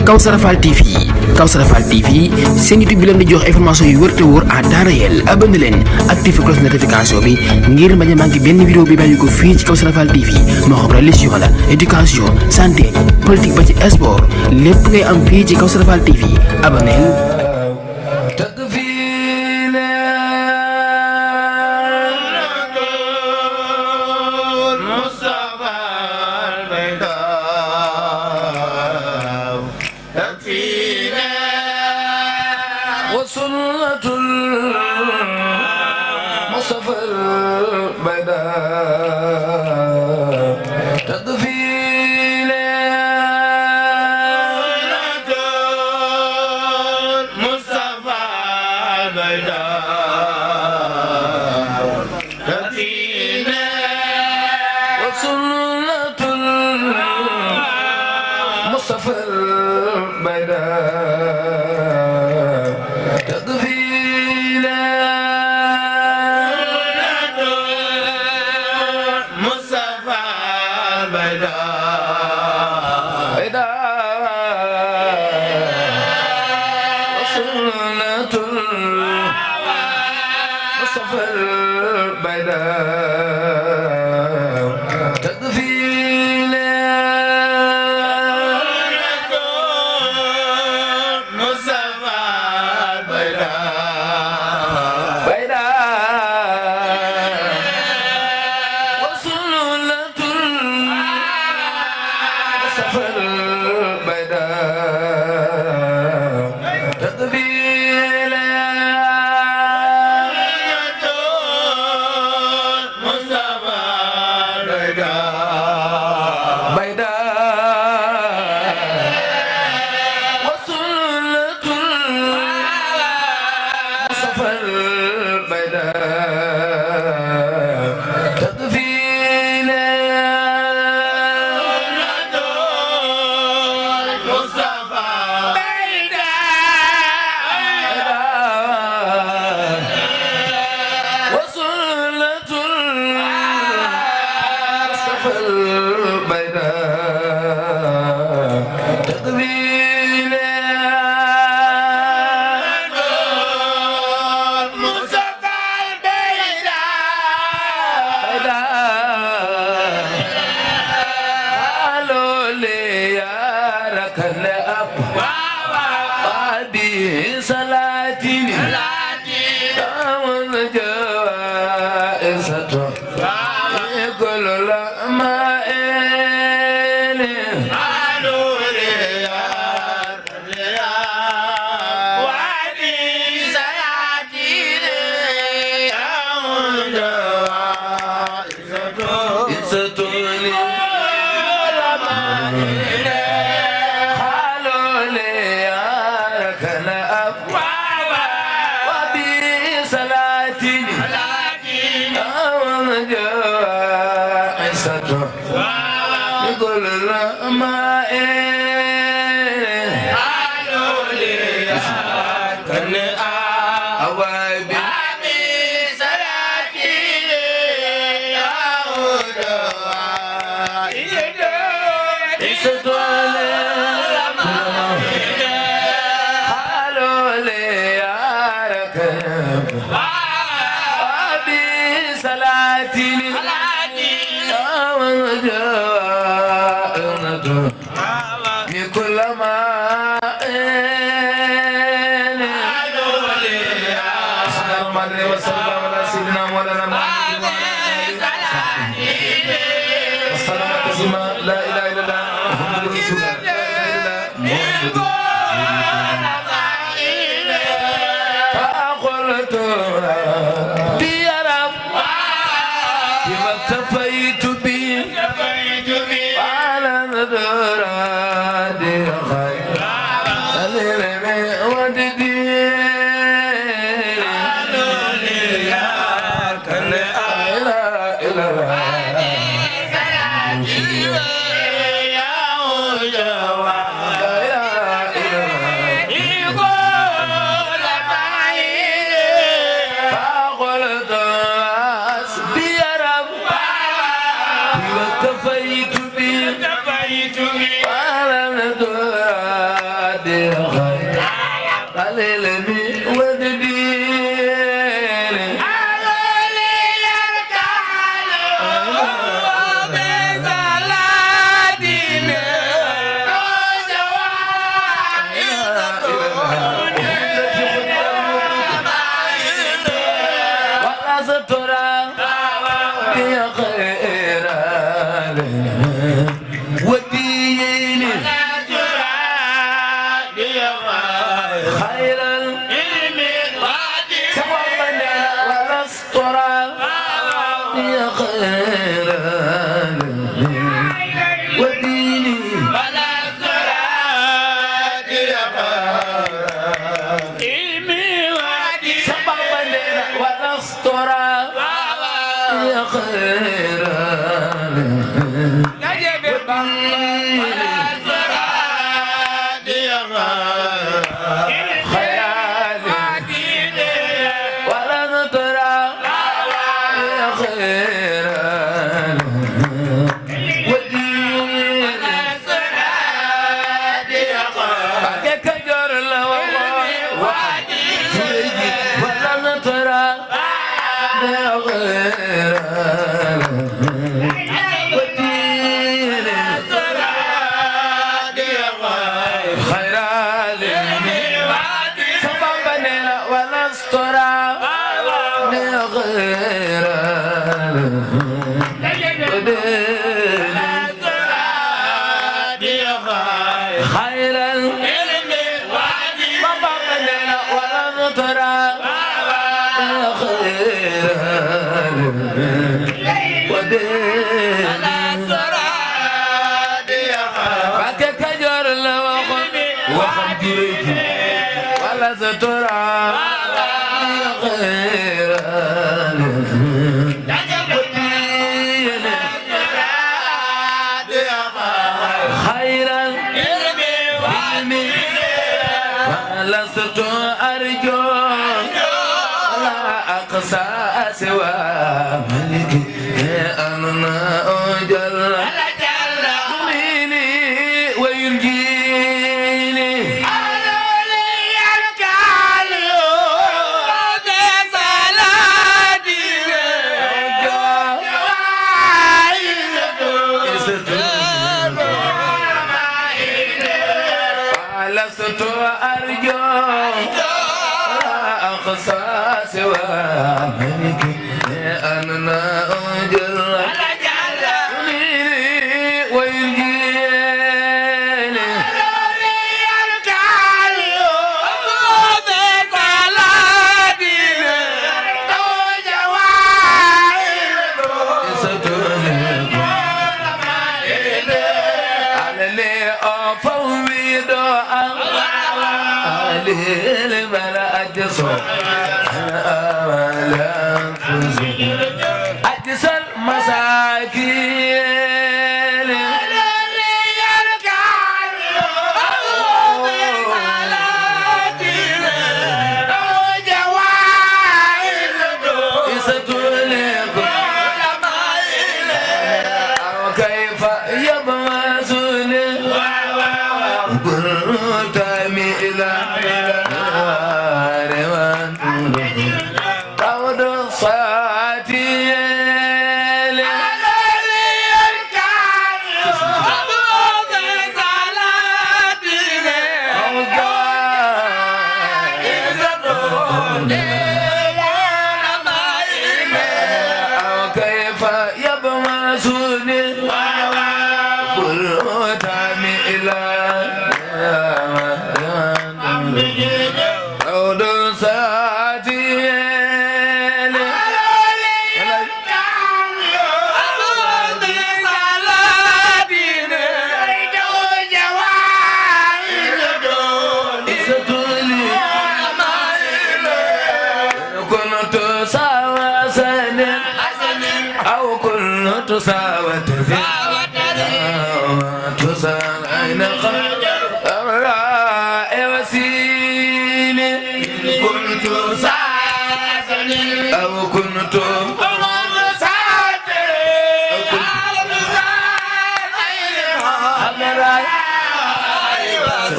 Kawsara Fall TV Kawsara Fall TV seen YouTube bi leen di jox information yu wër te wóor à temps réel abonné leen activé cloche notification bi ngir bañ a manqué benn vidéo bi bàyyi ko fii ci Kawsara Fall TV moo xam religion la éducation santé politique ba ci sport lépp ngay am fii ci Kawsara Fall TV abonné. وسنة المصطفى البيضاء تكفينا المصطفى البيضاء تكفينا وسنة المصطفى البيضاء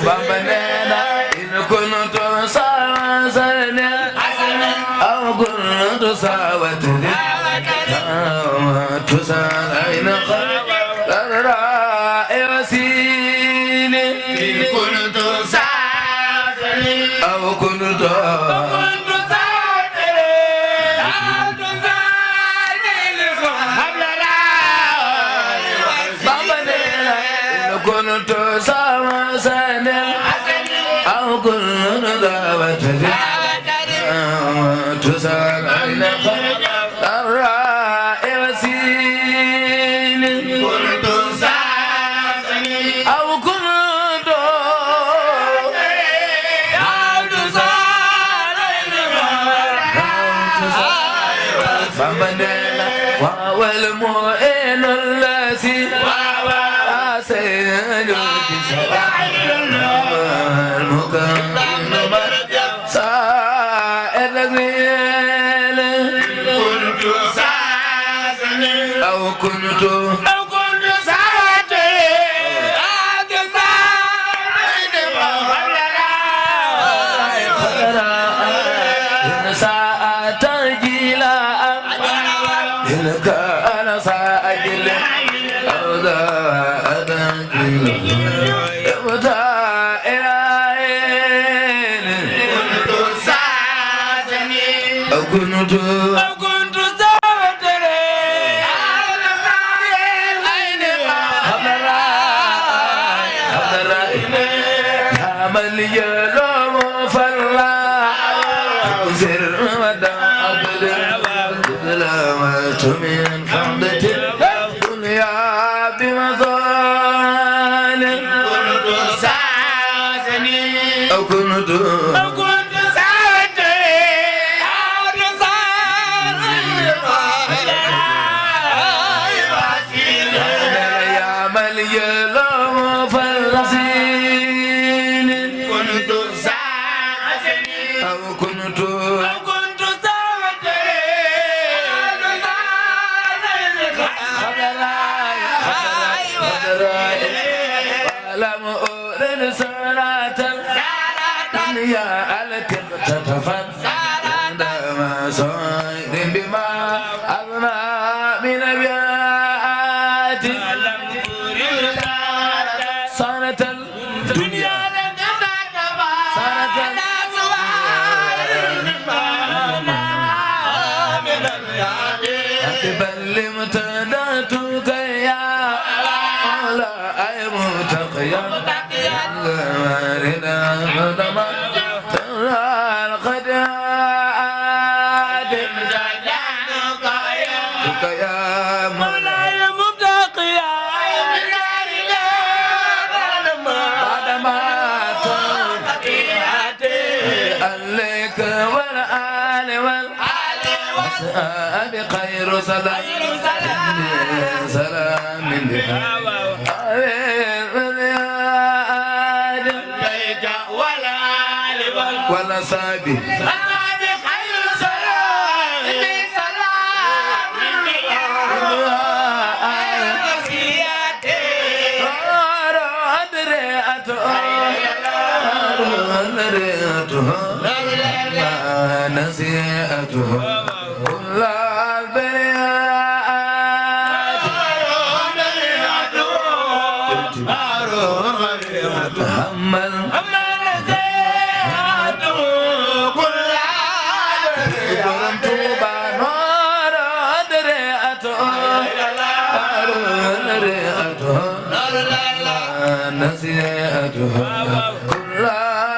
Bamba nee na in kuntu مساوة تسال أين الراء وسين كنت ساسني أو كنت كنت سما سنة أو كنت ذاوة تسال أين الراء وسين كنت ساسني أو كنت فمننا والمؤمن الذي سيد المكرم سائر الغيل كنت ساسني أو كنت أنا سائل أو ذا أدنجل كنت ساسني أو كنت من فضة الدنيا بمثال كنت ساسني أو كنت يا ملي المفلسين كنت ساسني أو كنت لم أرد صلاة يا التقتفت عندما صير بما أغنى من أبيات صارت الدنيا صارت بل امتدتك يا لا أي متقيا غمرنا مدما ترى القداد امتدتك يا مولاي متقيا بعدما عليك والآل والأصحاب خير سلام سلام بها ولا صابي خير سلام نسيئته كل البريات محمد نسيئته كل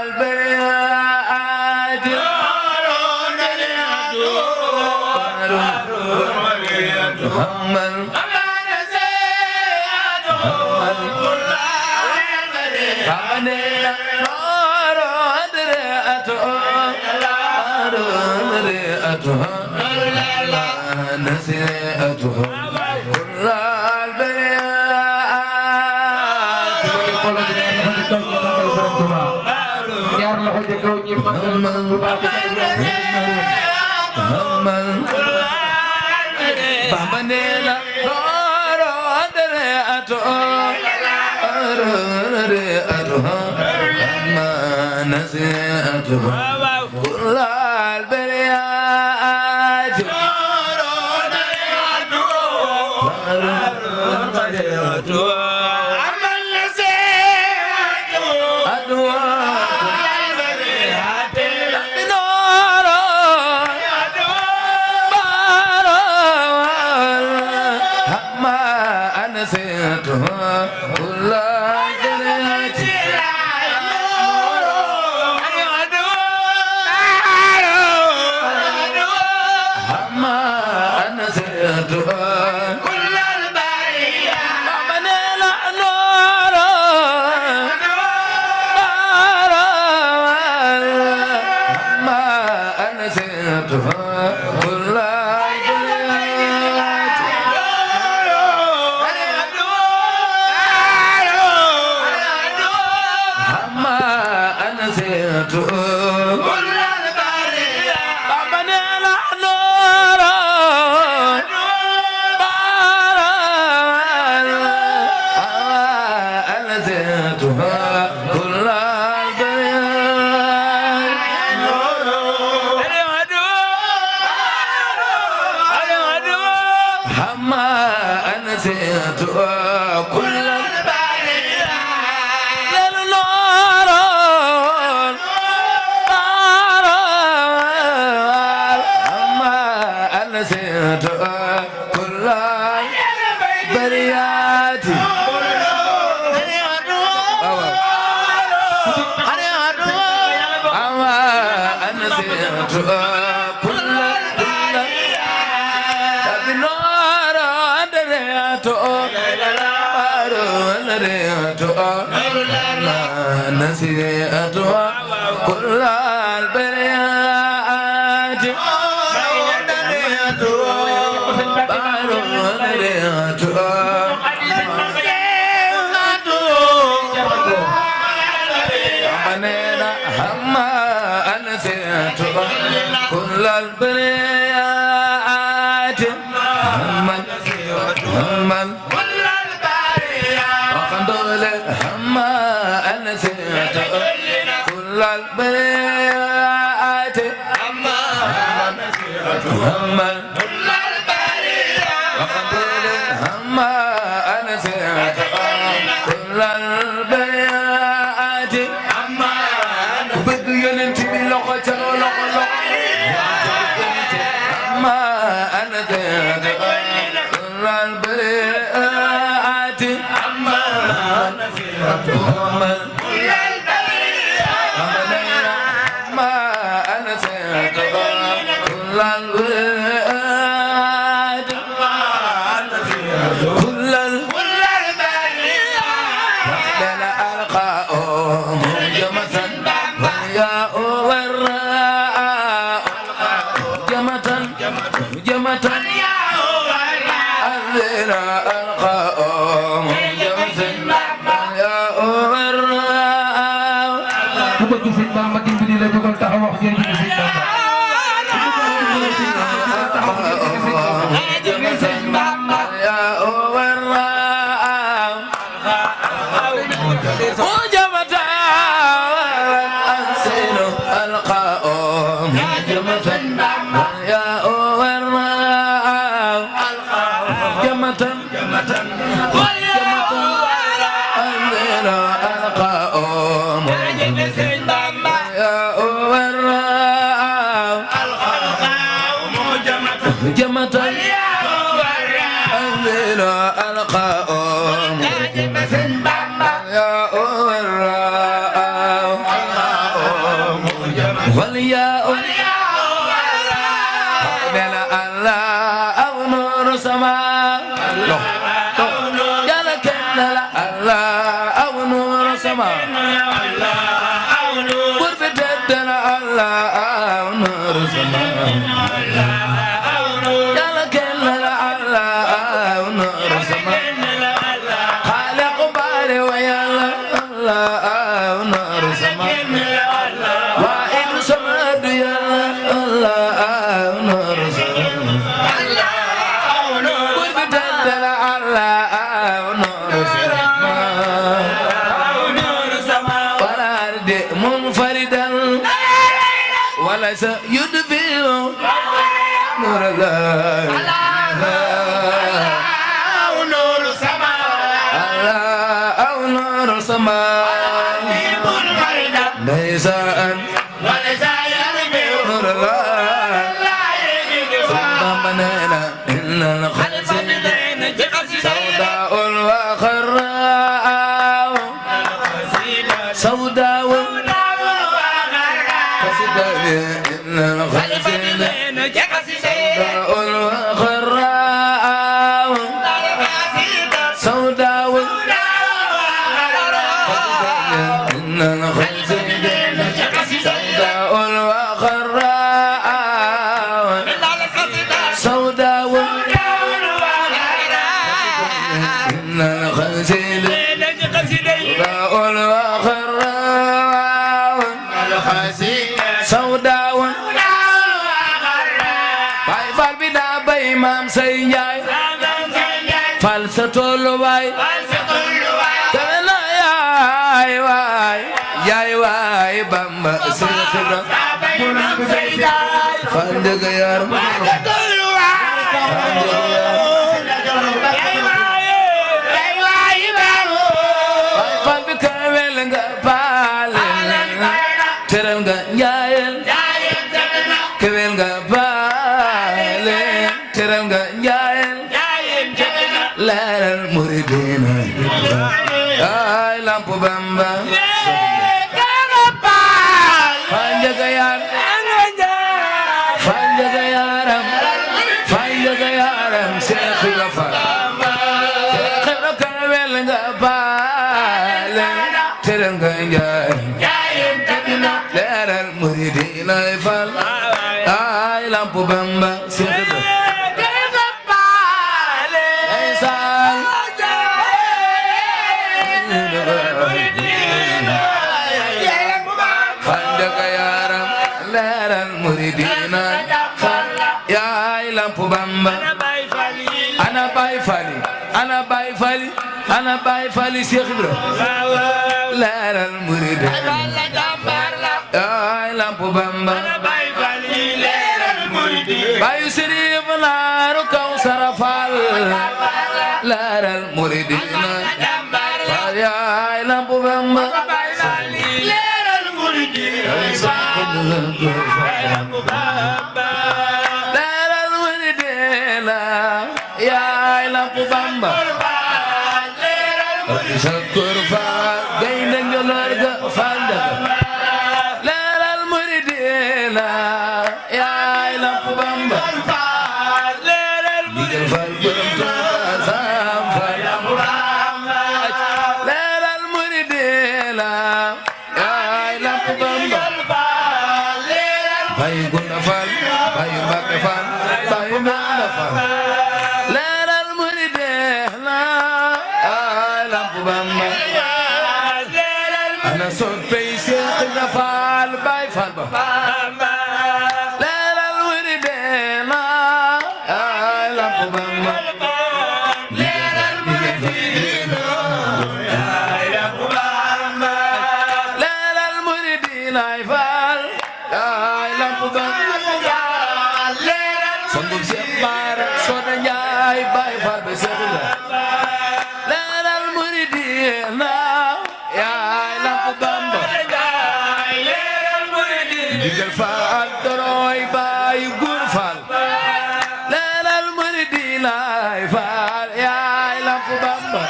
البريات محمد نسيئته كل نسيئته كل البريات نور الله نور السماء ndeysaan Bamba neena innal xasida sawdaa'un wa xarraa'u sawdaa'un xasida innal xasida sawdaa'un wa xarraa'u sawdaa'un xasida innal xasida sawdaa'un wa sawdaa'un Baay Faal bi daa bay maam say njaay fal sa tollu waay kana yaay waay Bamba Seex Ibra fal ndëgg yaram fal bi kawel nga baale teral nga njaayel kewel nga baale teral nga njaayel leeral muridina ay lampu Bamba fal njaga yaram Seex Ibra Faal Seex Ibra kewel nga baale teral nga njaayel leeral muridina fal ay lampu Bamba Seex Ibra ay sal fal njaga yaram leeral muridina fal ay lampu Bamba ana Baay Faali Seex Ibra leeral muridina ay lampu Bamba Bayu Sëriif Naaru Kawsara Faal leeral muridina ay lampu Bamba leeral muridina ay lampu Bamba Sakur Faal gaynde njoloor ga Faal daga leeral muridina ay lampu Bamba leeral muridina sam Faal leeral muridina ay lampu Bamba Bayu Gunda Faal Bayu Mbàkke Faal Bayu Mbàkke Faal leeral muridina ay lampu Bamba ana soppey Seex Ibra Faal Baay Faal ba leeral muridina ay lampu Bamba leeral muridina ay lampu Bamba leeral muridina ay Faal ay lampu Bamba sangum Seex Baara Soda Njaay Baay Faal ba Seex Ibra leeral muridina ay lampu Bamba digal Faal doroy Baay Góor Faal leeral muridina ay Faal ay lampu Bamba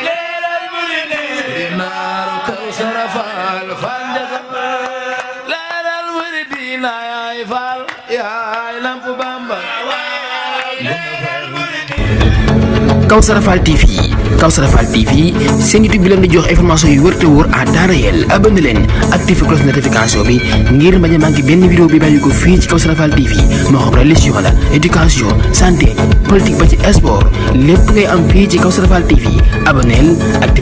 leeral muridina Naaru Kawsara Faal Faal njaga leeral muridina ay Faal ay lampu Bamba Kawsara Fall TV seen YouTube bi leen di jox information yu wër te wóor à temps réel abonné leen activé cloche notification bi ngir bañ a manqué benn vidéo bi bàyyi ko fii ci Kawsara Fall TV moo xam religion la éducation santé politique ba ci sport lépp ngay am fii ci Kawsara Fall TV abonneel activé